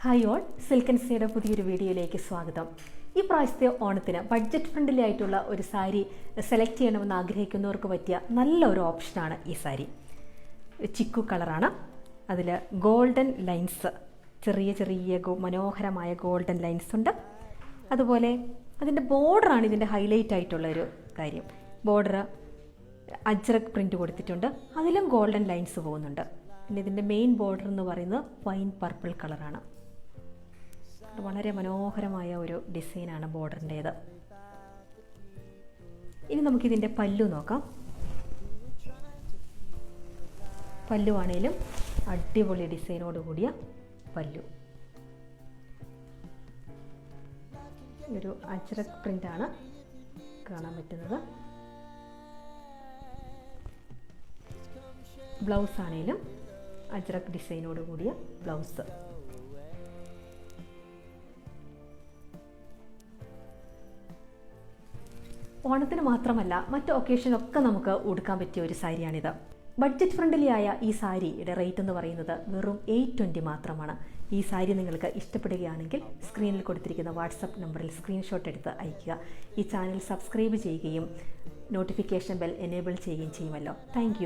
Hi all, silk and സീയുടെ പുതിയൊരു വീഡിയോയിലേക്ക് സ്വാഗതം. ഈ പ്രാവശ്യത്തെ ഓണത്തിന് ബഡ്ജറ്റ് ഫ്രണ്ട്ലി ആയിട്ടുള്ള ഒരു സാരി സെലക്ട് ചെയ്യണമെന്ന് ആഗ്രഹിക്കുന്നവർക്ക് പറ്റിയ നല്ലൊരു ഓപ്ഷനാണ് ഈ സാരി. ചിക്കു കളറാണ്, അതിൽ ഗോൾഡൻ ലൈൻസ്, ചെറിയ ചെറിയ മനോഹരമായ ഗോൾഡൻ ലൈൻസ് ഉണ്ട്. അതുപോലെ അതിൻ്റെ ബോർഡറാണ് ഇതിൻ്റെ ഹൈലൈറ്റ് ആയിട്ടുള്ളൊരു കാര്യം. ബോർഡർ അജ്രക് പ്രിൻ്റ് കൊടുത്തിട്ടുണ്ട്, അതിലും ഗോൾഡൻ ലൈൻസ് പോകുന്നുണ്ട്. പിന്നെ ഇതിൻ്റെ മെയിൻ ബോർഡർ എന്ന് പറയുന്നത് വൈൻ പർപ്പിൾ കളറാണ്. വളരെ മനോഹരമായ ഒരു ഡിസൈനാണ് ബോർഡറിൻ്റേത്. ഇനി നമുക്കിതിൻ്റെ പല്ലു നോക്കാം. പല്ലുവാണേലും അടിപൊളി ഡിസൈനോട് കൂടിയ പല്ലു. ഒരു അജ്രക് പ്രിൻ്റാണ് കാണാൻ പറ്റുന്നത്. ബ്ലൗസ് ആണേലും അജ്രക് ഡിസൈനോട് കൂടിയ ബ്ലൗസ്. ഓണത്തിന് മാത്രമല്ല, മറ്റ് ഒക്കേഷനൊക്കെ നമുക്ക് ഉടുക്കാൻ പറ്റിയ ഒരു സാരിയാണിത്. ബഡ്ജറ്റ് ഫ്രണ്ട്ലി ആയ ഈ സാരിയുടെ റേറ്റ് എന്ന് പറയുന്നത് വെറും 820 മാത്രമാണ്. ഈ സാരി നിങ്ങൾക്ക് ഇഷ്ടപ്പെടുകയാണെങ്കിൽ സ്ക്രീനിൽ കൊടുത്തിരിക്കുന്ന വാട്സപ്പ് നമ്പറിൽ സ്ക്രീൻഷോട്ട് എടുത്ത് അയയ്ക്കുക. ഈ ചാനൽ സബ്സ്ക്രൈബ് ചെയ്യുകയും നോട്ടിഫിക്കേഷൻ ബെൽ എനേബിൾ ചെയ്യുകയും ചെയ്യുമല്ലോ. താങ്ക്